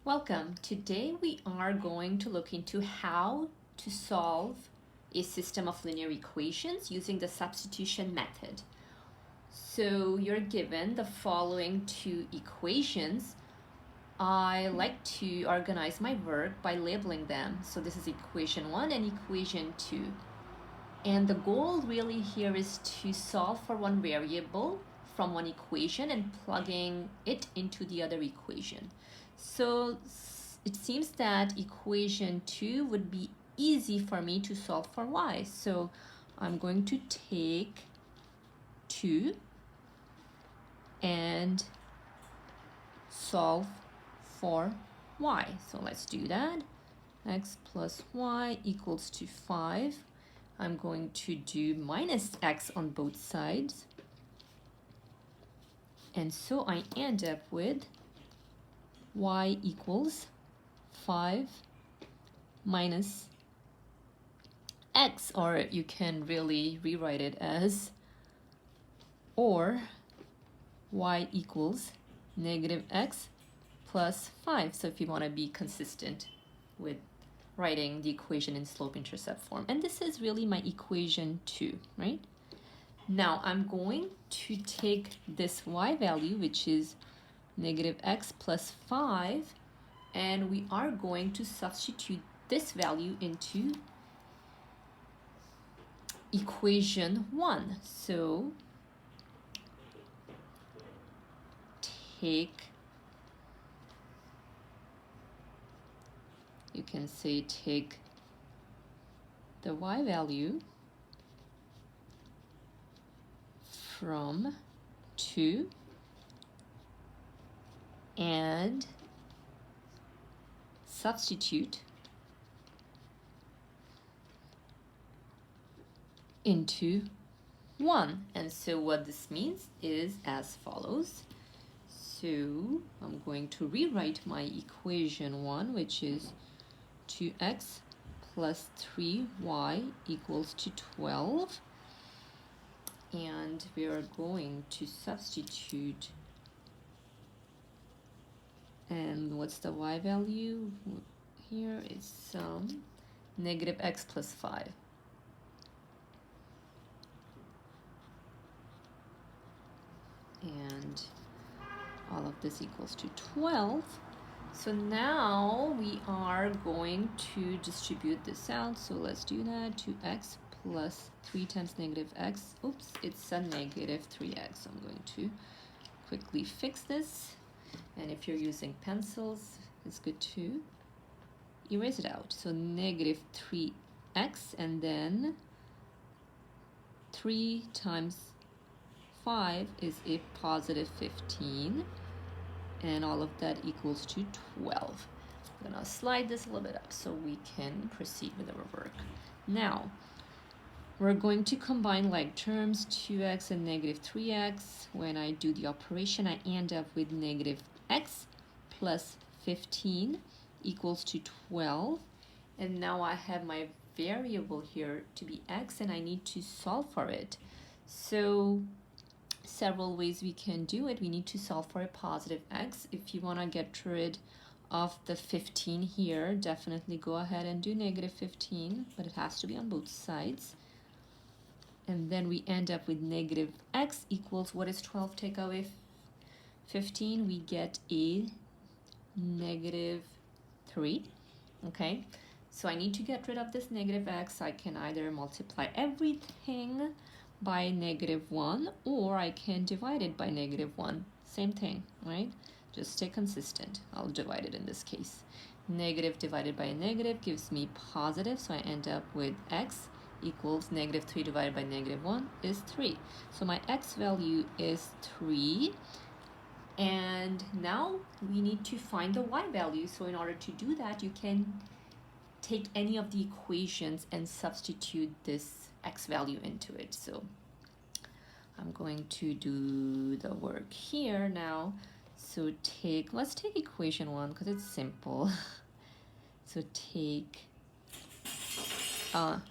Welcome. Today we are going to look into how to solve a system of linear equations using the substitution method. So you're given the following two equations. I like to organize my work by labeling them. So this is equation 1 and equation 2. And the goal really here is to solve for one variable from one equation and plugging it into the other equation. So it seems that equation 2 would be easy for me to solve for y. So I'm going to take 2 and solve for y. So let's do that. X plus y equals to 5. I'm going to do minus x on both sides. And so I end up with y equals 5 minus x, or you can really rewrite it as or y equals negative x plus 5. So if you want to be consistent with writing the equation in slope-intercept form. And this is really my equation 2, right? Now I'm going to take this y value, which is negative x plus 5, and we are going to substitute this value into equation 1. So you can say take the y value from 2 and substitute into 1. And so what this means is as follows. So I'm going to rewrite my equation 1, which is 2x plus 3y equals to 12. And we are going to substitute. And what's the y value? Here is negative x plus 5. And all of this equals to 12. So now we are going to distribute this out. So let's do that. 2x plus 3 times negative x. Oops, it's a negative 3x. So I'm going to quickly fix this. And if you're using pencils, it's good to erase it out. So negative 3x, and then 3 times 5 is a positive 15. And all of that equals to 12. I'm gonna slide this a little bit up so we can proceed with our work. Now, we're going to combine like terms, 2x and negative 3x. When I do the operation, I end up with negative x plus 15 equals to 12. And now I have my variable here to be x, and I need to solve for it. So several ways we can do it. We need to solve for a positive x. If you want to get rid of the 15 here, definitely go ahead and do negative 15, but it has to be on both sides. And then we end up with negative x equals, what is 12 take away 15? We get a negative 3, okay? So I need to get rid of this negative x. I can either multiply everything by negative 1, or I can divide it by negative 1. Same thing, right? Just stay consistent. I'll divide it in this case. Negative divided by a negative gives me positive, so I end up with x equals negative 3 divided by negative 1 is 3. So my x value is 3. And now we need to find the y value. So in order to do that, you can take any of the equations and substitute this x value into it. So I'm going to do the work here now. So let's take equation 1 because it's simple. So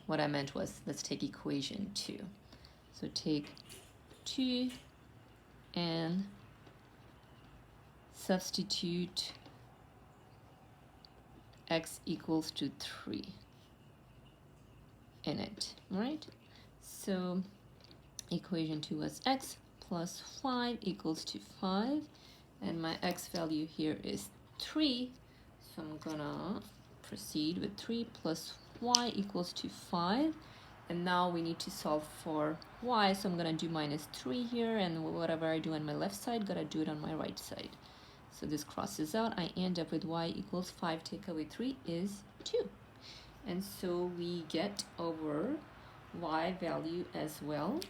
what I meant was, let's take equation 2. So take 2 and substitute x equals to 3 in it, right? So equation 2 was x plus 5 equals to 5, and my x value here is 3, so I'm gonna proceed with 3 plus y equals to 5, and now we need to solve for y, so I'm gonna do minus 3 here, and whatever I do on my left side, gotta do it on my right side. So this crosses out, I end up with y equals 5 take away 3 is 2. And so we get our y value as well.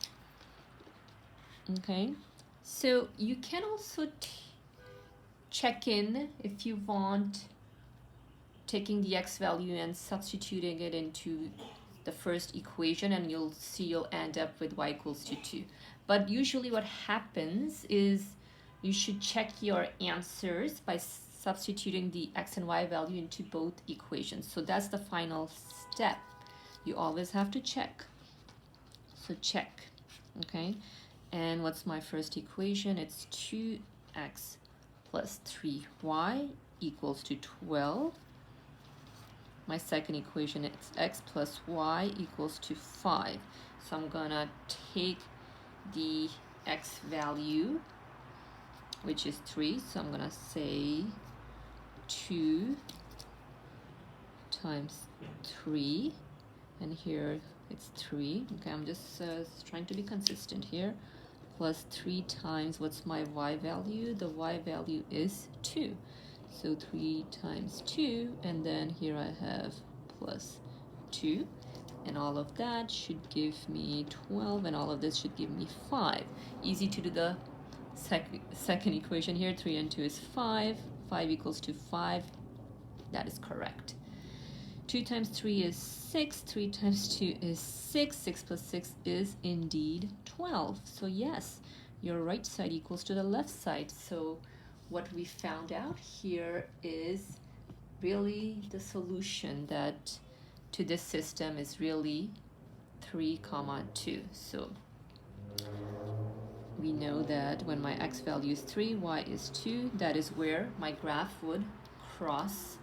Okay, so you can also check in if you want, taking the x value and substituting it into the first equation, and you'll see you'll end up with y equals to 2. But usually what happens is you should check your answers by substituting the x and y value into both equations. So that's the final step. You always have to check. So check, okay? And what's my first equation? It's 2x plus 3y equals to 12. My second equation is x plus y equals to 5. So I'm gonna take the x value, which is 3. So I'm gonna say 2 times 3, and here it's 3. Okay, I'm just trying to be consistent here. Plus 3 times, what's my y value? The y value is 2. So 3 times 2, and then here I have plus 2, and all of that should give me 12, and all of this should give me 5. Easy to do the second equation here. 3 and 2 is 5. 5 equals to 5. That is correct. 2 times 3 is 6. 3 times 2 is 6. 6 plus 6 is indeed 12. So yes, your right side equals to the left side. So what we found out here is really the solution that to this system is really 3, 2. So we know that when my x value is 3, y is 2, that is where my graph would cross.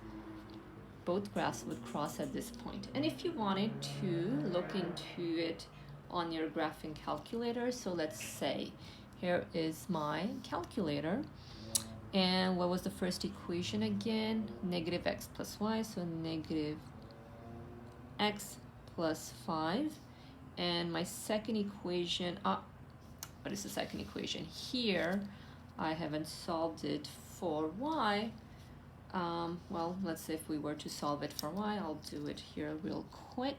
Both graphs would cross at this point. And if you wanted to look into it on your graphing calculator, so let's say here is my calculator, and what was the first equation again? Negative x plus y, so negative x plus 5. And my second equation, what is the second equation? Here I haven't solved it for y. Well, let's say if we were to solve it for y, I'll do it here real quick.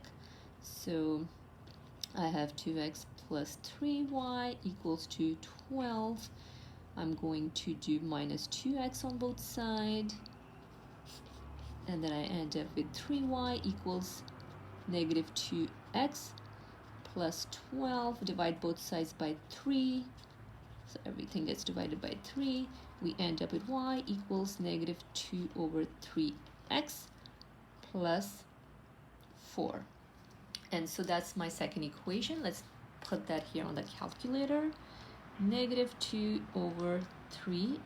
So I have 2x plus 3y equals to 12. I'm going to do minus 2x on both sides, and then I end up with 3y equals negative 2x plus 12. Divide both sides by 3, so everything gets divided by 3. We end up with y equals negative 2 over 3x plus 4. And so that's my second equation. Let's put that here on the calculator. Negative 2 over 3x,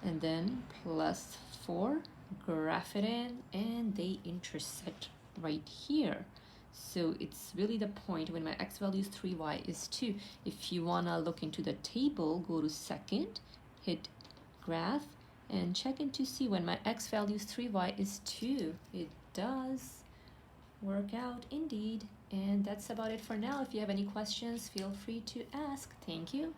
and then plus 4. Graph it in, and they intersect right here. So it's really the point when my x value is 3, y is 2. If you want to look into the table, go to second, hit graph, and check in to see when my x value is 3, y is 2. It does work out indeed. And that's about it for now. If you have any questions, feel free to ask. Thank you.